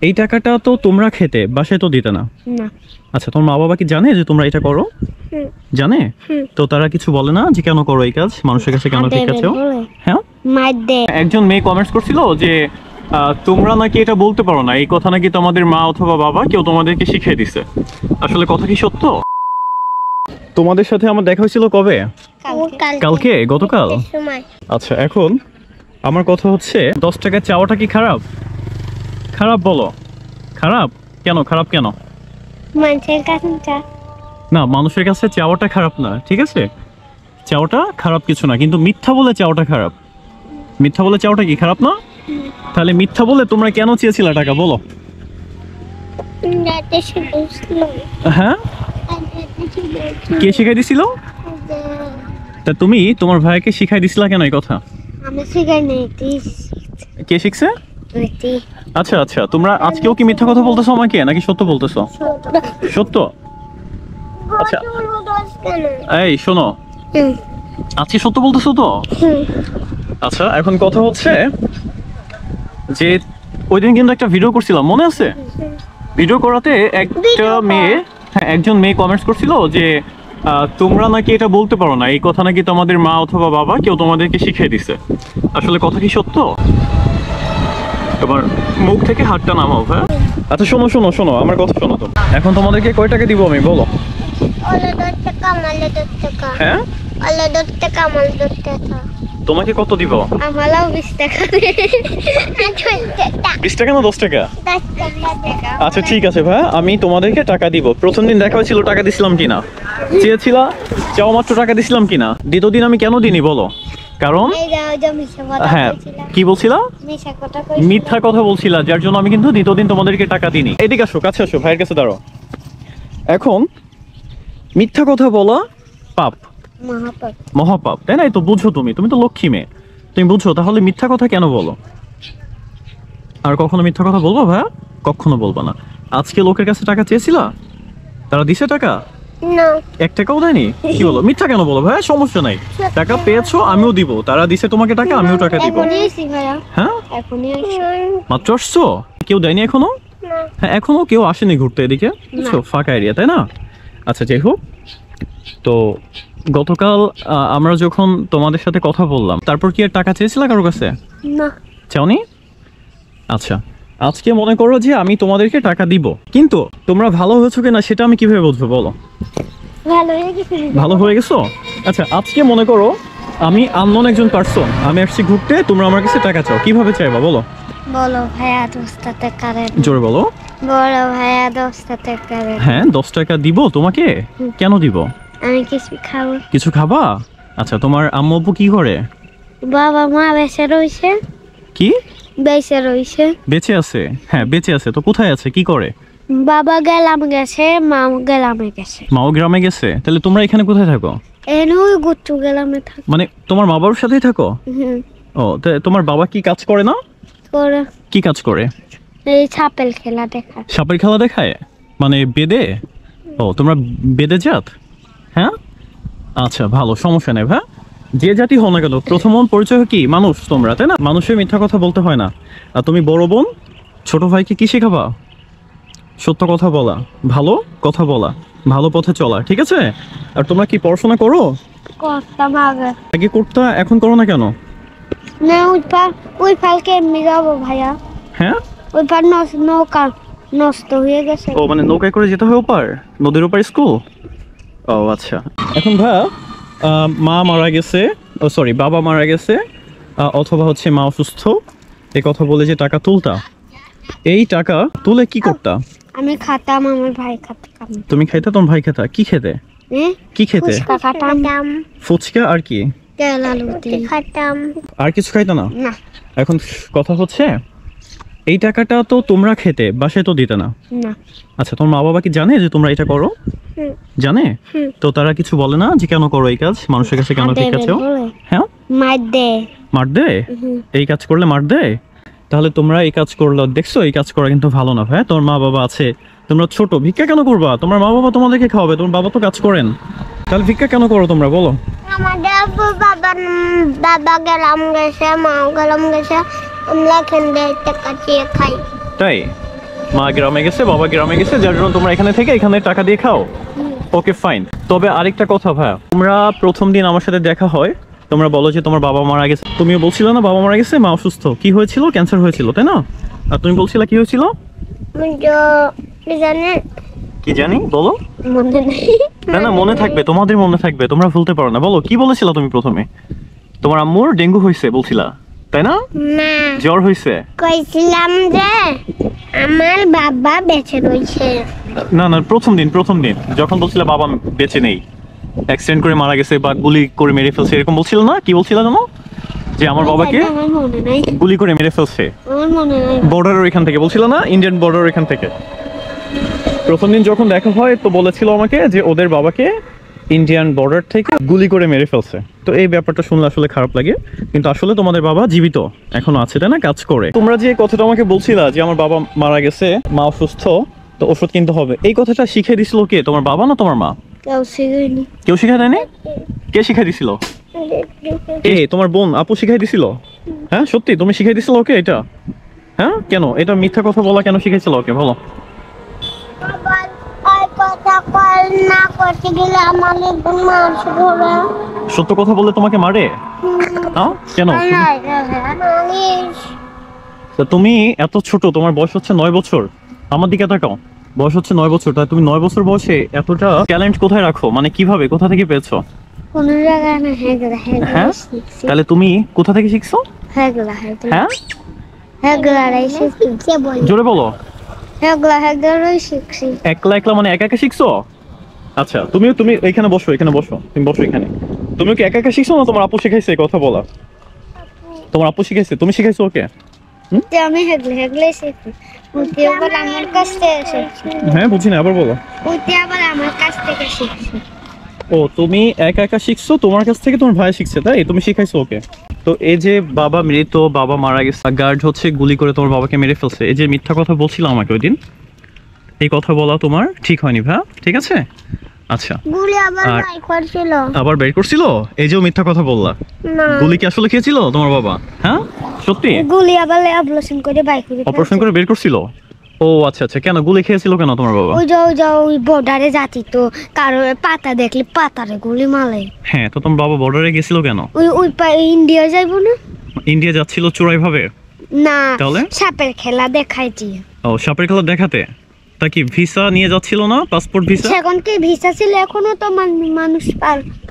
এই টাকাটা তো তোমরা খেতে, বাসায় তো দিতে না। না। আচ্ছা, তোমার মা বাবা কি জানে যে তোমরা এটা করো? জানে? তো তারা কিছু বলে না যে কেন করো এই কাজ, মানুষের কাছে কেন ভিক্ষা চাও? হ্যাঁ, একজন মেয়ে কমেন্টস করছিল যে তোমরা নাকি এটা বলতে পারো না, এই কথা নাকি তোমাদের মা অথবা বাবা কেউ তোমাদেরকে শিখিয়ে দিছে। আসলে কথা কি সত্য? তোমাদের সাথে আমার দেখা হয়েছিল কবে? কালকে, গতকাল। আচ্ছা, এখন আমার কথা হচ্ছে 10 টাকা চাওয়াটা কি খারাপ? খারাপ বলো। খারাপ কেন? খারাপ কেন? না, মানুষের কাছে চাওয়াটা খারাপ না, ঠিক আছে? চাওয়াটা খারাপ কিছু না, কিন্তু মিথ্যা বলে চাওয়াটা খারাপ। মিথ্যা বলে চাওয়াটা কি খারাপ না? তাহলে মিথ্যা বলে তোমরা কেন চেয়েছিলে টাকা, বলো? হ্যাঁ, কে শিখাই দিছিল? তা তুমি তোমার ভাইকে শিখাই দিছিলা কেন এই কথা? কে শিখছে? আচ্ছা আচ্ছা, তোমরা আজকেও কি মিথ্যা কথা বলতেছো আমাকে, নাকি সত্য বলতেছো? সত্য। আচ্ছা, এই শোনো, আজকে সত্য বলতেছো তো? আচ্ছা, এখন কথা হচ্ছে যে ওই দিন কিন্তু একটা ভিডিও করছিলাম, মনে আছে? ভিডিও করাতে একজন মেয়ে কমেন্টস করছিল যে তোমরা নাকি এটা বলতে পারো না, এই কথা নাকি তোমাদের মা অথবা বাবা কেউ তোমাদেরকে শিখিয়ে দিছে। আসলে কথা কি সত্য? তোমার মুখ থেকে হাতটা নামাও। হ্যাঁ, আচ্ছা শোনো শোনো শোনো, আমার কথা শোনো। তো এখন তোমাদেরকে কয় টাকা দিব আমি, বলো? হ্যাঁ, তোমাকে কত দিব? 20 টাকা না 10 টাকা? আচ্ছা ঠিক আছে ভাই, আমি তোমাদেরকে টাকা দিব। প্রথম দিন দেখা হয়েছিল, টাকা দিছিলাম কিনা? চেয়েছিলা, চাও মাত্র টাকা দিছিলাম কিনা? দ্বিতীয় দিন আমি কেন দিইনি বলো? কারণ হ্যাঁ, কি বলছিলা? মিথ্যা কথা বলছিলা, যার জন্য আমি কিন্তু দ্বিতীয় দিন তোমাদেরকে টাকা দিইনি। এদিকে আসো, কাছে আসো, ভাইয়ের কাছে দাঁড়াও। এখন মিথ্যা কথা বলা পাপ, মহাপাপ, তাই না? এই তো বুঝো, তুমি তো লক্ষ্মী মেয়ে, তুমি বুঝো। তাহলে মিথ্যা কথা কেন বলো? আর কখনো মিথ্যা কথা বলবো ভাইয়া? কখনো বলবো না। আজকে লোকের কাছে টাকা চেয়েছিলা, তারা দিছে টাকা? 1 টাকাও দেয়নি? কি বলো, মিথ্যা কেন বলো ভাইয়া? সমস্যা নাই, টাকা পেয়েছো, আমিও দিব। তারা দিছে তোমাকে টাকা, আমিও টাকা দিব। হ্যাঁ, মাত্র আসছো? কেউ দেয়নি এখনো? হ্যাঁ, এখনো কেউ আসেনি ঘুরতে এদিকে, বুঝছো? ফাঁকা এরিয়া, তাই না? আচ্ছা, যাই হোক, তো গতকাল আমরা যখন তোমাদের সাথে কথা বললাম, তারপর কি আর টাকা চেয়েছিলা কারোর কাছে? না, চাওনি? আচ্ছা, আজকে মনে করো যে আমি তোমাদেরকে টাকা দিব, কিন্তু তোমরা ভালো হয়েছো কিনা সেটা আমি কিভাবে বুঝবো, বলো? ভালো হয়ে গেছো? আচ্ছা, আজকে মনে করো আমি আননোন একজন পার্সন, আমি আসছি ঘুরতে, তোমরা আমার কাছে টাকা চাও, কিভাবে চাইবা বলো? বলো ভাইয়া 10 টাকা দেন। জোরে বলো। বলো ভাইয়া 10 টাকা দেন। হ্যাঁ, 10 টাকা দিব তোমাকে। কেন দিব? আমি কিছু খাবো। কিছু খাবা? আচ্ছা, তোমার আম্মু আব্বু কি করে? বাবা মা বেঁচে রয়েছে। কি বেঁচে রয়েছে? বেঁচে আছে? হ্যাঁ, বেঁচে আছে। তো কোথায় আছে, কি করে? বাবা গেলাম গেছে, মা গেলামে গেছে। মাও গ্রামে গেছে? তাহলে তোমরা এখানে কোথায় থাকো? ওই গুচ্ছু গেলামে থাকো। মানে তোমার মা বাবার সাথেই থাকো? ও, তোমার বাবা কি কাজ করে না? করে। কি কাজ করে? এই সাপের খেলা দেখায়। সাপের খেলা দেখায়? মানে বেদে? ও, তোমরা বেদে জাত? হ্যাঁ, আচ্ছা, ভালো, সমস্যা নেই ভাই। যে জাতি হও না কেন, প্রথম পরিচয় কি মানুষ তোমরা, তাই না? মানুষের মিথ্যা কথা বলতে হয় না। আর তুমি বড় বোন, ছোট ভাইকে কি শেখাবা? সত্য কথা বলা, ভালো কথা বলা, ভালো পথে চলা, ঠিক আছে? আর তোমরা কি পড়াশোনা করো? করতাম আগে করতা, এখন করো না কেন? না, ওই ফালকে এমনি যাবো ভাইয়া। হ্যাঁ, ওই পার নৌকা নষ্ট হয়ে গেছে। ও, মানে নৌকায় করে যেতে হয় ওপার, নদীর ওপার স্কুল? ও আচ্ছা। এখন ভাইয়া মা মারা গেছে, ও সরি, বাবা মারা গেছে, অথবা হচ্ছে মা অসুস্থ, এই কথা বলে যে টাকা তুলতা, এই টাকা তুলে কি করতা? আমি খাতাম, আমার ভাই খাতাম। তুমি খাইতা, তোমার ভাই খেতা? কি খেতে? কি খেতে? ফুচকা আর কি? আর কিছু খাইতা না? এখন কথা হচ্ছে এই টাকাটা তো তোমরা খেতে, বাসায় তো দিতে না। আচ্ছা, তোমার মা বাবা কি জানে যে তোমরা এটা করো? জানে? তো তারা কিছু বলে না যে কেন করো এই কাজ, মানুষের কাছে কেন ভিক্ষা চাও? হ্যাঁ, মার দেয়? এই কাজ করলে মার দেয়? তাহলে তোমরা এই কাজ করলে, দেখছো এই কাজ করা কিন্তু ভালো না ভাই। তোমার মা বাবা আছে, তোমরা ছোট, ভিক্ষা কেন করবা? তোমার মা বাবা তোমাদেরকে খাওয়াবে, তোমার বাবা তো কাজ করেন, তাহলে ভিক্ষা কেন করো তোমরা, বলো? আমাদের বাবা গেলাম গেছে, মা গেলাম গেছে, আমরা খেন্দে টাকা চেয়ে খাই। তাই? মা গ্রামে গেছে, বাবা গ্রামে গেছে, যার জন্য তোমরা এখানে থেকে এখানে টাকা দিয়ে খাও। Okay fine. তবে আরেকটা কথা ভাইয়া, তোমরা প্রথম দিন আমার সাথে দেখা হয়, তোমরা বলো যে তোমার বাবা মারা গেছে। তুমিও বলছিলে না বাবা মারা গেছে, মা অসুস্থ। কি হয়েছিল? ক্যান্সার হয়েছিল, তাই না? আর তুমি বলছিলে কি হয়েছিল? কি জানি, বলো। না না, মনে থাকবে, তোমাদের মনে থাকবে, তোমরা ভুলতে পারো না। বলো কি বলেছিলা তুমি প্রথমে? তোমার আম্মুর ডেঙ্গু হয়েছে বলছিলা, তাই না? না, জ্বর হয়েছে। কইছিলাম যে আমার বাবা বেঁচে রয়েছে। না না, প্রথম দিন যখন বলছিলা বাবা বেঁচে নেই, অ্যাক্সিডেন্ট করে মারা গেছে বা গুলি করে মেরে ফেলছে, এরকম বলছিল না? কি বলছিলা জানো? যে আমার বাবাকে আমার মনে নাই, গুলি করে মেরে ফেলছে আমার মনে নাই। বর্ডারের এখান থেকে, বলছিল না? ইন্ডিয়ান বর্ডারের এখান থেকে। প্রথম দিন যখন দেখা হয় তো বলেছিল আমাকে যে ওদের বাবাকে ইন্ডিয়ান বর্ডার থেকে গুলি করে মেরে ফেলছে। তো এই ব্যাপারটা শুনলে আসলে খারাপ লাগে, কিন্তু আসলে তোমাদের বাবা জীবিত এখনো আছে, তাই না? কাজ করে। তোমরা যে কথাটা আমাকে বলছিলা যে আমার বাবা মারা গেছে, মা অসুস্থ, তো ওষুধ কিনতে হবে, এই কথাটা শিখিয়ে দিছিল কে? তোমার বাবা না তোমার মা? কেউ শিখায়নি। কেউ শিখাই দেয়নি? কে শিখাই দিছিল? এ তোমার বোন আপু শিখাই দিছিল? হ্যাঁ সত্যি তুমি শিখাই দিছিল ওকে এটা? হ্যাঁ কেন এটা মিথ্যা কথা বলা কেন শিখাইছিল ওকে, বলো? সত্য কথা বললে তোমাকে মারে? হ্যাঁ কেন? তা তুমি এত ছোট, তোমার বয়স হচ্ছে 9 বছর। আমার দিকে তাকাও, বয়স হচ্ছে 9 বছর। তাই তুমি 9 বছর বয়সে এতটা ট্যালেন্ট কোথায় রাখো? মানে কিভাবে, কোথা থেকে পেয়েছো? কোনো জায়গায় না, হেগলা হ্যাঁ শিখছি। তাহলে তুমি কোথা থেকে শিখছো? হেগলা হ্যাঁ হেগলারাই শিখছি। জোরে বলো। হেগলারাই শিখছি। একলা একলা মানে একা একা শিখছো? আচ্ছা তুমি এখানে বসো, এখানে বসো, তুমি বসো এখানে। তুমি কি একা একা শিখছো না তোমার আপু শিখাইছে কথা বলা? তোমার আপু শিখাইছে, তুমি শিখাইছো ওকে? আমি হেগলাই শিখছি। উঠে আবার আমার কাছ থেকে শিখছি। হ্যাঁ বুঝি না, আবার বলো। উঠে আবার আমার কাছ থেকে শিখছি। ও তুমি একা একা শিখছো, তোমার কাছ থেকে তোমার ভাই শিখছে, তাই? তুমি শিখাইছো ওকে? তো এই যে বাবা মৃত, বাবা মারা গেছে, গার্ড হচ্ছে গুলি করে তোমার বাবাকে মেরে ফেলছে, এই যে মিথ্যা কথা বলছিল আমাকে ওই দিন, এই কথা বলা তোমার ঠিক হয়নি ভাই, ঠিক আছে? আচ্ছা গুলি আবার বাই করছিল। আবার বের করছিল? এই যে মিথ্যা কথা বললা। না, গুলি কি আসলে খেয়েছিল তোমার বাবা? হ্যাঁ সত্যি? গুলি আবার অপারেশন করে বাই করে। অপারেশন করে বের করছিল? ও আচ্ছা আচ্ছা, কেন গুলি খেয়েছিল কেন তোমার বাবা? ওই বর্ডারে যাচ্ছি তো, কারো পাতা দেখলে পাতারে গুলি মারে। হ্যাঁ তো তোমার বাবা বর্ডারে গেছিল কেন? ওই ইন্ডিয়া যাইবো না? ইন্ডিয়া যাচ্ছিল চোরাই ভাবে? না, তাহলে সাপের খেলা দেখাইছি। ও সাপের খেলা দেখাতে? তা কি ভিসা নিয়ে যাচ্ছিল না, পাসপোর্ট ভিসা? এখন কি ভিসা ছিল? এখনো তো মানুষ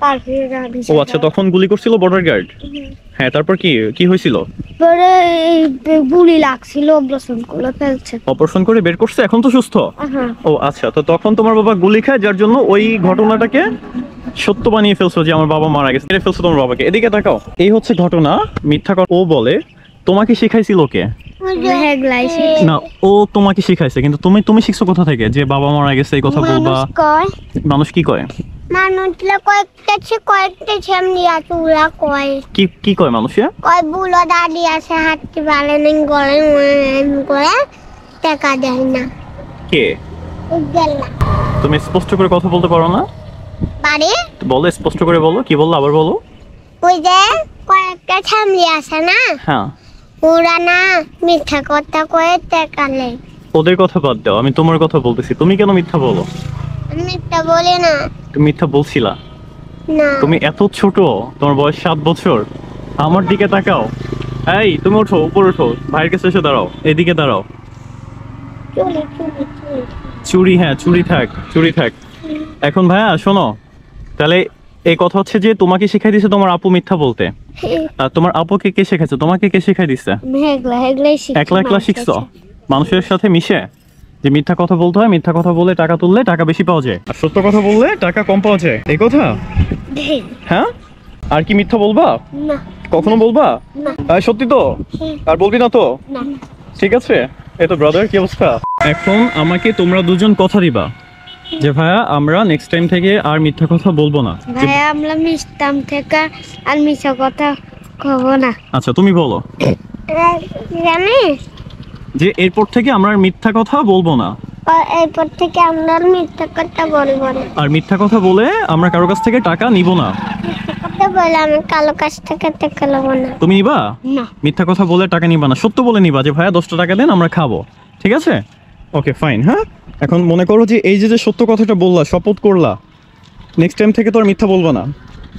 পার হয়ে যায় ভিসা। ও আচ্ছা, তখন গুলি করছিল বর্ডার গার্ড। হ্যাঁ তারপর কি হয়েছিল? পরে এই গুলি লাগছিল, অপারেশন করে ফেলছে। অপারেশন করে বের করছে, এখন তো সুস্থ? হ্যাঁ। ও আচ্ছা, তো তখন তোমার বাবা গুলি খায়, যার জন্য ওই ঘটনাটাকে সত্য বানিয়ে ফেলছো যে আমার বাবা মারা গেছে, মেরে ফেলছো তোমার বাবাকে। এদিকে তাকাও, এই হচ্ছে ঘটনা, মিথ্যা কথা ও বলে। তোমাকে শিখাইছিল কে? না, ও তোমাকে শিখাইছে, কিন্তু তুমি শিখছো কোথা থেকে যে বাবা মারা গেছে এই কথা বলবা? মানুষ কি কয়? মানুষরা কয়েকটা সামনে আছে, ওরা কয় কি কয় মানুষে? কয় বুলো দাদি আছে, হাঁটতে পারে না, গলে করে টাকা দেয় না। কে? তুমি স্পষ্ট করে কথা বলতে পারো না? বাড়ি বলো, স্পষ্ট করে বলো, কি বললো আবার বলো। ওই যে কয়েকটা সামনে আছে না, হ্যাঁ ওরা না মিথ্যা কথা কয়ে টাকা নেয়। ওদের কথা বাদ দাও, আমি তোমার কথা বলতেছি। তুমি কেন মিথ্যা বলো? আমি মিথ্যা বলি না। তুমি মিথ্যা বলছিলা? না, তুমি এত ছোট, তোমার বয়স 7 বছর। আমার দিকে তাকাও। এই তুমি ওঠো, উপরে ওঠো, ভাইয়ের কাছে এসে দাঁড়াও, এদিকে দাঁড়াও। চুরি? হ্যাঁ চুরি থাক। এখন ভাইয়া শোনো, তাহলে এই কথা হচ্ছে যে তোমাকে শিখাই দিছে তোমার আপু মিথ্যা বলতে। আর তোমার আপুকে কে শেখাইছে? তোমাকে কে শিখাই দিছে? একলা একলা শিখছো মানুষের সাথে মিশে যে মিথ্যা কথা বলতে হয়, মিথ্যা কথা বলে টাকা তুললে টাকা বেশি পাওয়া যায়, আর সত্য কথা বললে টাকা কম পাওয়া যায়, এই কথা? হ্যাঁ আর কি মিথ্যা বলবা? না, কখনো বলবা? সত্যি তো? আর বলবি না তো? না। ঠিক আছে। এই তো ব্রাদার, কি অবস্থা? এখন আমাকে তোমরা দুজন কথা দিবা যে ভাইয়া আমরা নেক্সট টাইম থেকে আর মিথ্যা কথা বলবো না। ভাইয়া আমরা মিষ্টাম থেকে আর মিথ্যা কথা কব না। আচ্ছা তুমি বলো জানিস যে এরপর থেকে আমরা আর মিথ্যা কথা বলবো না। এরপর থেকে আমরা আর মিথ্যা কথা বলবো না। আর মিথ্যা কথা বলে আমরা কারো কাছ থেকে টাকা নিব না। কথা বলে আমি কালো কাছ থেকে টাকা নেবো না। তুমি নিবা? না। মিথ্যা কথা বলে টাকা নিবা না, সত্য বলে নিবা যে ভাইয়া 10টা টাকা দেন আমরা খাবো, ঠিক আছে? Okay fine. হ্যাঁ, এখন মনে করো যে এই যে যে সত্য কথাটা বললা, শপথ করলা, নেক্সট টাইম থেকে তো আর মিথ্যা বলবা না।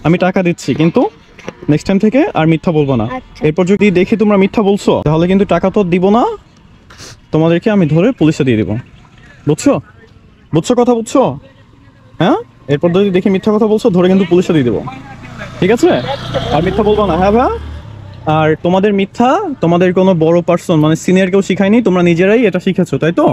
আমি টাকা দিচ্ছি কিন্তু নেক্সট টাইম থেকে আর মিথ্যা বলবা না। আচ্ছা। এরপর যদি দেখি তোমরা মিথ্যা বলছো তাহলে কিন্তু টাকা তো দিব না, তোমাদেরকে আমি ধরে পুলিশে দিয়ে দিব। বুঝছো? বুঝছো কথা বুঝছো? হ্যাঁ, এরপর যদি দেখি মিথ্যা কথা বলছো ধরে কিন্তু পুলিশে দিয়ে দেবো। ঠিক আছে? আর মিথ্যা বলবা না। হ্যাঁ ভাই। আর তোমাদের মিথ্যা তোমাদের কোনো বড় পার্সন মানে সিনিয়র কেউ শিখায়নি, তোমরা নিজেরাই এটা শিখেছো, তাই তো?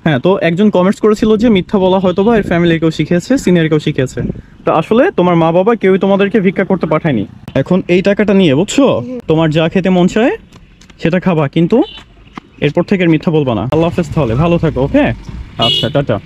হ্যাঁ, তো একজন কমেন্টস করেছিল যে মিথ্যা বলা হয়তো বা এর ফ্যামিলির কেউ শিখেছে, সিনিয়র কেউ শিখেছে। তো আসলে তোমার মা বাবা কেউই তোমাদেরকে ভিক্ষা করতে পাঠায়নি। এখন এই টাকাটা নিয়ে, বুঝছো, তোমার যা খেতে মন চায় সেটা খাবা, কিন্তু এরপর থেকে আর মিথ্যা বলবা না। আল্লাহ হাফেজ, তাহলে ভালো থাকো। ওকে, আচ্ছা, টাটা।